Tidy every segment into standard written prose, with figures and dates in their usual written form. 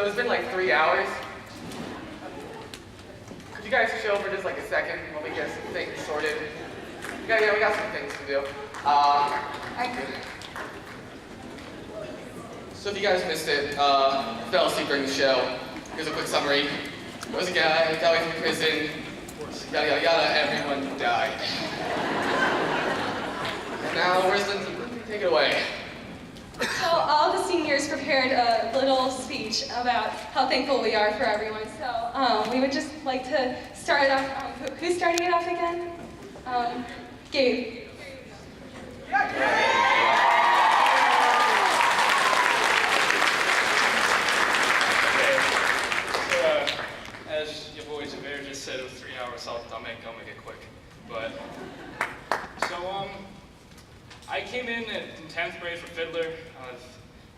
So it's been like 3 hours. Could you guys chill for just like a second while we get some things sorted? Yeah, we got some things to do. So if you guys missed it, fell asleep during the show. Here's a quick summary. There was a guy, got away from prison, yada yada yada, everyone died. And now, where's Lindsay? Take it away. So all the seniors prepared a little speech about how thankful we are for everyone. So we would just like to start it off. Who's starting it off again? Gabe. As your boy Javert just said, it was 3 hours, so I'll make it quick. But so I came in 10th grade for fiddler.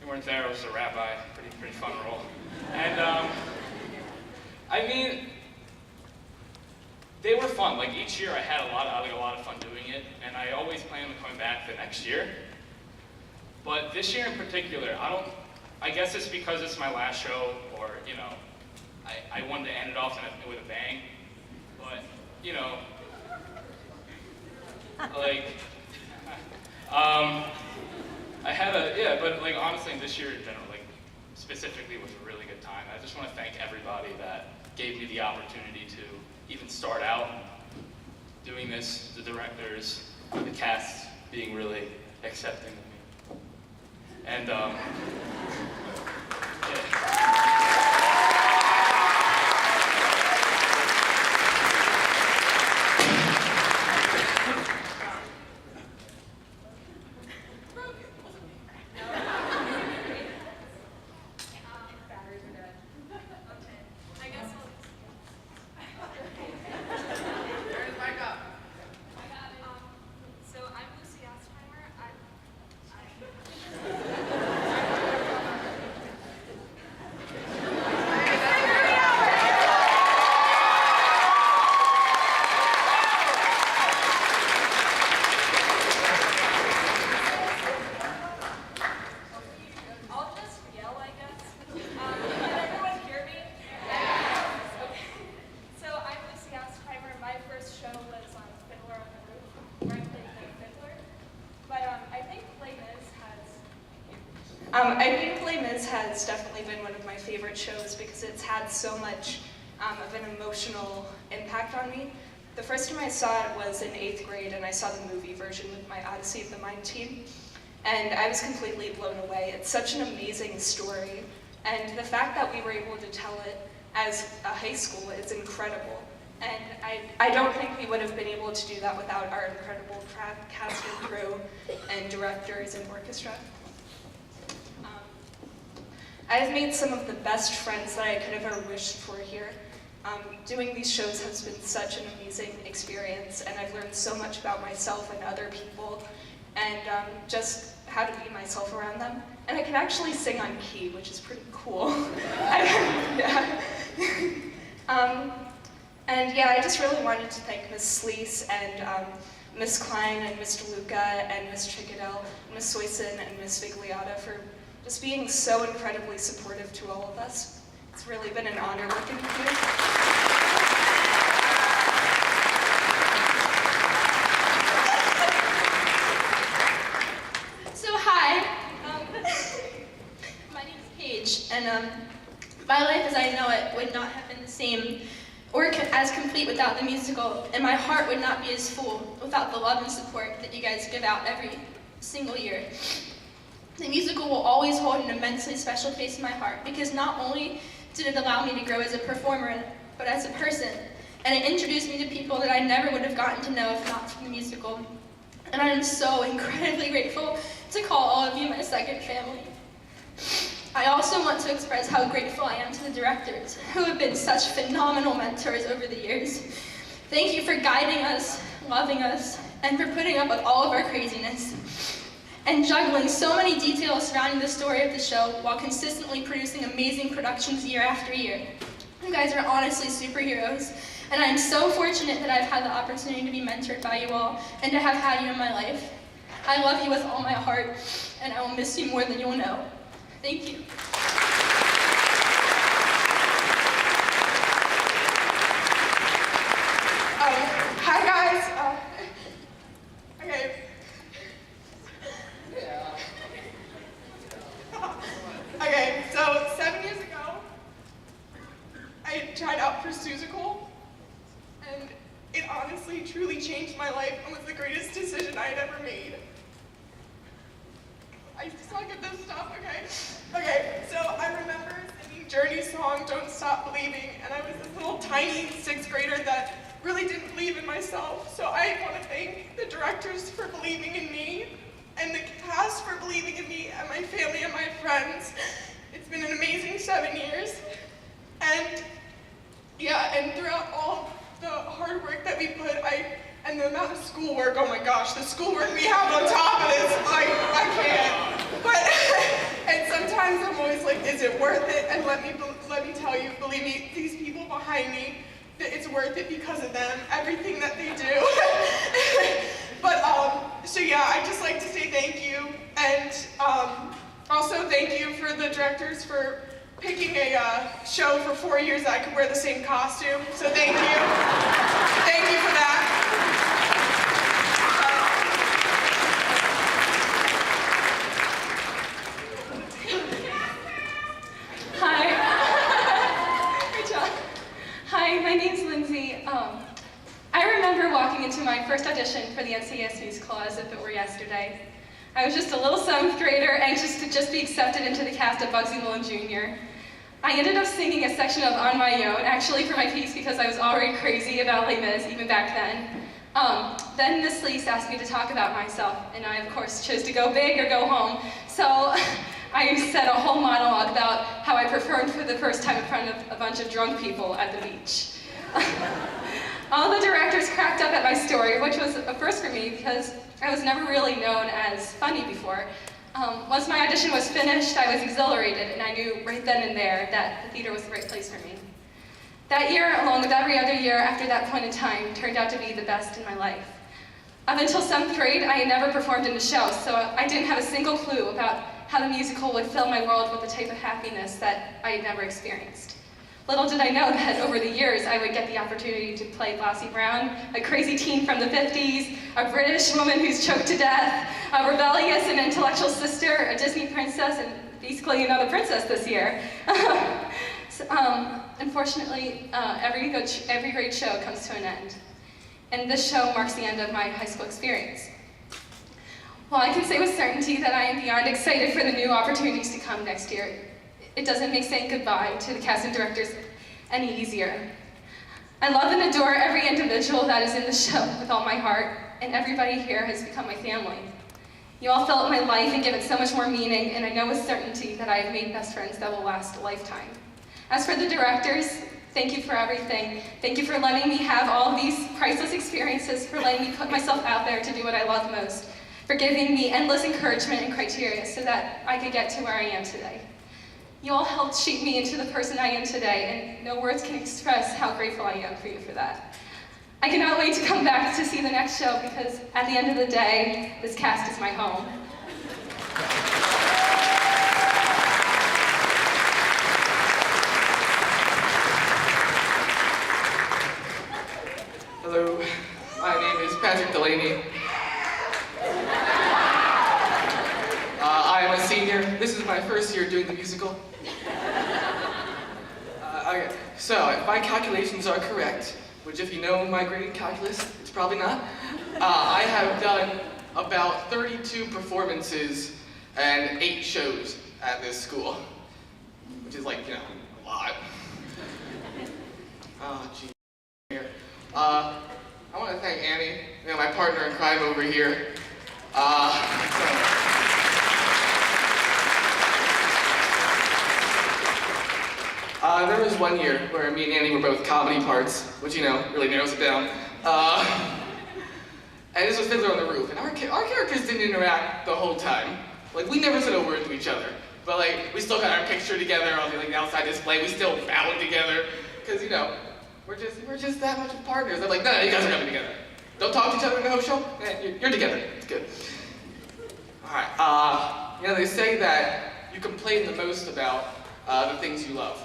You weren't there. I was a rabbi. Pretty fun role. And I mean, they were fun. Like each year, I had a lot of fun doing it, and I always plan on coming back the next year. But this year in particular, I guess it's because it's my last show, or you know, I wanted to end it off with a bang. But you know, like. I had but like honestly, this year in general, like specifically, was a really good time. I just want to thank everybody that gave me the opportunity to even start out doing this. The directors, the cast being really accepting of me, and yeah. I think Les Mis has definitely been one of my favorite shows because it's had so much of an emotional impact on me. The first time I saw it was in 8th grade, and I saw the movie version with my Odyssey of the Mind team, and I was completely blown away. It's such an amazing story, and the fact that we were able to tell it as a high school is incredible. And I don't think we would have been able to do that without our incredible cast and crew and directors and orchestra. I've made some of the best friends that I could have ever wished for here. Doing these shows has been such an amazing experience, and I've learned so much about myself and other people, and just how to be myself around them. And I can actually sing on key, which is pretty cool. Yeah. And yeah, I just really wanted to thank Ms. Sleece and Ms. Klein and Mr. Luca and Ms. Chickadell, Ms. Soyson and Ms. Vigliata for just being so incredibly supportive to all of us. It's really been an honor working with you. So hi, my name is Paige, and my life as I know it would not have been the same or as complete without the musical, and my heart would not be as full without the love and support that you guys give out every single year. The musical will always hold an immensely special place in my heart because not only did it allow me to grow as a performer, but as a person, and it introduced me to people that I never would have gotten to know if not for the musical. And I am so incredibly grateful to call all of you my second family. I also want to express how grateful I am to the directors, who have been such phenomenal mentors over the years. Thank you for guiding us, loving us, and for putting up with all of our craziness, and juggling so many details surrounding the story of the show while consistently producing amazing productions year after year. You guys are honestly superheroes, and I am so fortunate that I've had the opportunity to be mentored by you all and to have had you in my life. I love you with all my heart, and I will miss you more than you'll know. Thank you. Okay, so I remember singing Journey's song, Don't Stop Believing, and I was this little tiny 6th grader that really didn't believe in myself. So I want to thank the directors for believing in me, and the cast for believing in me, and my family and my friends. It's been an amazing 7 years. And yeah, and throughout all the hard work that we put, and the amount of schoolwork, oh my gosh, the schoolwork we have on top of this, I can't. But, and sometimes I'm always like, is it worth it? And let me tell you, believe me, these people behind me, that it's worth it because of them, everything that they do. But, so yeah, I'd just like to say thank you. And also thank you for the directors for picking a show for 4 years that I could wear the same costume. So thank you. Thank you for that. Hi, my name's Lindsay. I remember walking into my first audition for the NCIS musical as if it were yesterday. I was just a little 7th grader, anxious to just be accepted into the cast of Bugsy Malone Jr. I ended up singing a section of On My Own, actually for my piece because I was already crazy about Les Mis even back then. Then Miss Lease asked me to talk about myself, and I of course chose to go big or go home. So I said a whole monologue about how I performed for the first time in front of a bunch of drunk people at the beach. All the directors cracked up at my story, which was a first for me because I was never really known as funny before. Once my audition was finished, I was exhilarated, and I knew right then and there that the theater was the right place for me. That year, along with every other year after that point in time, turned out to be the best in my life. Up until 7th grade, I had never performed in a show, so I didn't have a single clue about how the musical would fill my world with the type of happiness that I had never experienced. Little did I know that over the years I would get the opportunity to play Flossie Brown, a crazy teen from the 50s, a British woman who's choked to death, a rebellious and intellectual sister, a Disney princess, and basically another princess this year. Unfortunately, every great show comes to an end. And this show marks the end of my high school experience. While I can say with certainty that I am beyond excited for the new opportunities to come next year, it doesn't make saying goodbye to the cast and directors any easier. I love and adore every individual that is in the show with all my heart, and everybody here has become my family. You all fill up my life and give it so much more meaning, and I know with certainty that I have made best friends that will last a lifetime. As for the directors, thank you for everything. Thank you for letting me have all of these priceless experiences, for letting me put myself out there to do what I love most, for giving me endless encouragement and criteria so that I could get to where I am today. You all helped shape me into the person I am today, and no words can express how grateful I am for you for that. I cannot wait to come back to see the next show because at the end of the day, this cast is my home. Hello, my name is Delaney. I am a senior. This is my first year doing the musical. Okay, so if my calculations are correct, which if you know my grade in calculus, it's probably not, I have done about 32 performances and 8 shows at this school, which is like, you know, a lot. Oh, gee. Here. I want to thank Annie, you know, my partner in crime over here. There was one year where me and Annie were both comedy parts, which, you know, really narrows it down. And this was Fiddler on the Roof, and our characters didn't interact the whole time. Like, we never said a word to each other, but like, we still got our picture together on the outside display. We still bowed together, because, you know, we're just that much of partners. I'm like, no, you guys are coming together. Don't talk to each other in the whole show. Yeah, you're together. It's good. All right. You know, they say that you complain the most about the things you love.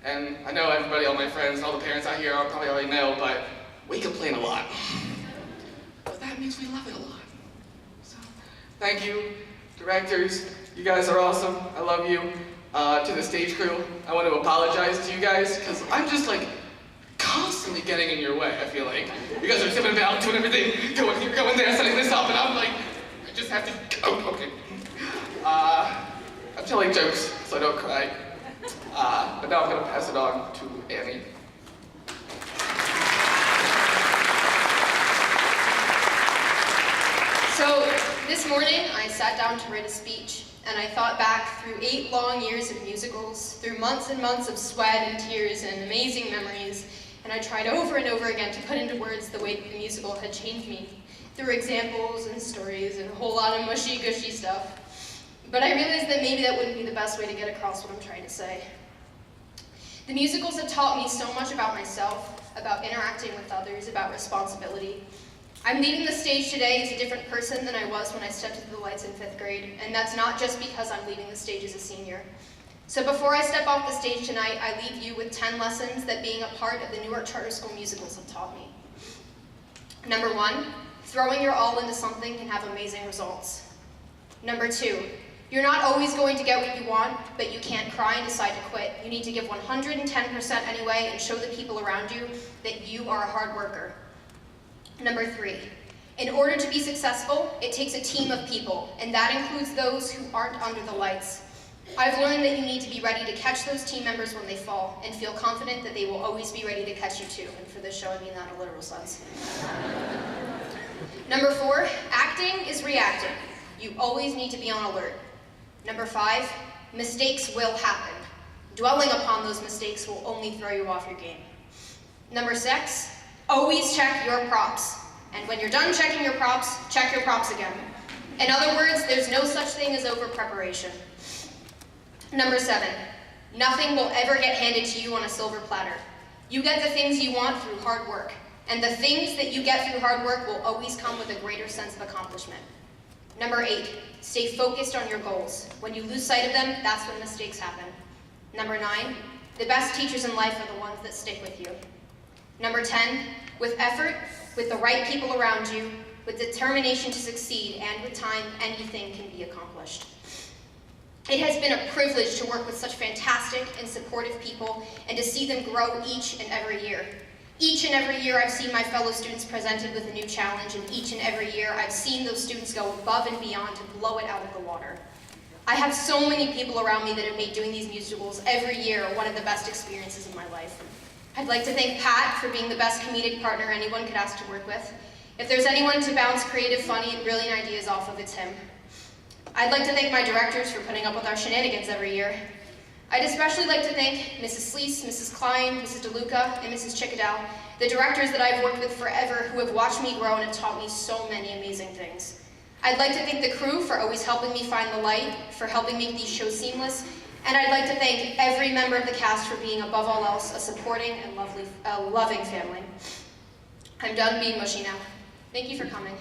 And I know everybody, all my friends, all the parents out here probably already know, but we complain a lot. But that means we love it a lot. So, thank you, directors. You guys are awesome. I love you. To the stage crew, I want to apologize to you guys, because I'm just like constantly getting in your way, I feel like. You guys are zipping about, doing everything, going here, going there, setting this up, and I'm like, I just have to go. Okay. I'm telling jokes so I don't cry. But now I'm going to pass it on to Annie. So this morning I sat down to write a speech, and I thought back through 8 long years of musicals, through months and months of sweat and tears and amazing memories, and I tried over and over again to put into words the way that the musical had changed me, through examples and stories and a whole lot of mushy-gushy stuff. But I realized that maybe that wouldn't be the best way to get across what I'm trying to say. The musicals have taught me so much about myself, about interacting with others, about responsibility. I'm leaving the stage today as a different person than I was when I stepped into the lights in 5th grade, and that's not just because I'm leaving the stage as a senior. So before I step off the stage tonight, I leave you with 10 lessons that being a part of the Newark Charter School musicals have taught me. Number 1, throwing your all into something can have amazing results. Number 2, you're not always going to get what you want, but you can't cry and decide to quit. You need to give 110% anyway and show the people around you that you are a hard worker. Number 3, in order to be successful, it takes a team of people, and that includes those who aren't under the lights. I've learned that you need to be ready to catch those team members when they fall, and feel confident that they will always be ready to catch you too. And for this show, I mean that in a literal sense. Number 4, acting is reacting. You always need to be on alert. Number 5, mistakes will happen. Dwelling upon those mistakes will only throw you off your game. Number 6, always check your props. And when you're done checking your props, check your props again. In other words, there's no such thing as over-preparation. Number 7, nothing will ever get handed to you on a silver platter. You get the things you want through hard work. And the things that you get through hard work will always come with a greater sense of accomplishment. Number 8, stay focused on your goals. When you lose sight of them, that's when mistakes happen. Number 9, the best teachers in life are the ones that stick with you. Number 10, with effort, with the right people around you, with determination to succeed, and with time, anything can be accomplished. It has been a privilege to work with such fantastic and supportive people and to see them grow each and every year. Each and every year I've seen my fellow students presented with a new challenge, and each and every year I've seen those students go above and beyond to blow it out of the water. I have so many people around me that have made doing these musicals every year one of the best experiences of my life. I'd like to thank Pat for being the best comedic partner anyone could ask to work with. If there's anyone to bounce creative, funny, and brilliant ideas off of, it's him. I'd like to thank my directors for putting up with our shenanigans every year. I'd especially like to thank Mrs. Sleece, Mrs. Klein, Mrs. DeLuca, and Mrs. Chickadell, the directors that I've worked with forever who have watched me grow and have taught me so many amazing things. I'd like to thank the crew for always helping me find the light, for helping make these shows seamless, and I'd like to thank every member of the cast for being, above all else, a supporting and loving family. I'm done being mushy now. Thank you for coming.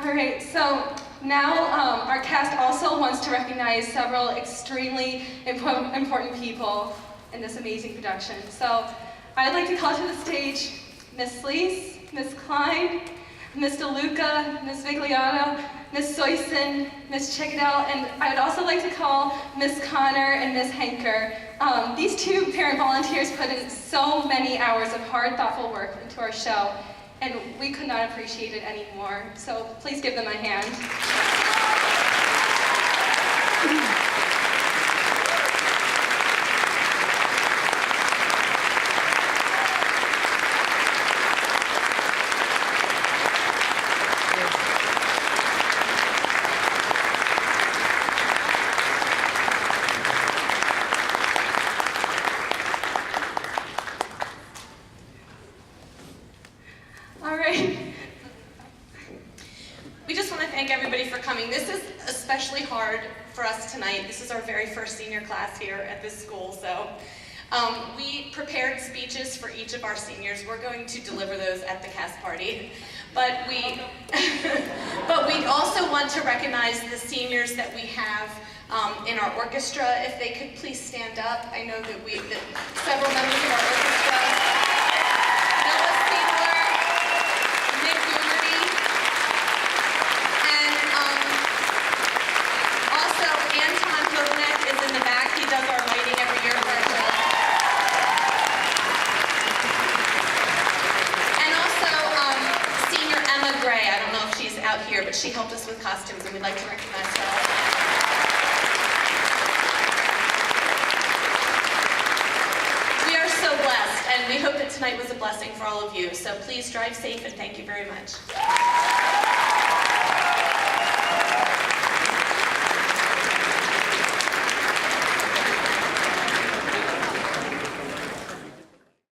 All right, so now our cast also wants to recognize several extremely important people in this amazing production. So I'd like to call to the stage Miss Sleece, Miss Klein, Miss DeLuca, Miss Vigliano, Miss Soyson, Miss Chickadell, and I would also like to call Miss Connor and Miss Henker. These two parent volunteers put in so many hours of hard, thoughtful work into our show, and we could not appreciate it anymore. So please give them a hand. Hard for us tonight. This is our very first senior class here at this school, so we prepared speeches for each of our seniors. We're going to deliver those at the cast party, but we also want to recognize the seniors that we have in our orchestra. If they could please stand up. I know that several members of our orchestra. Anton Hovanec is in the back. He does our lighting every year for our show. but she helped us with costumes, and we'd like to recognize her. We are so blessed, and we hope that tonight was a blessing for all of you. So please drive safe, and thank you very much.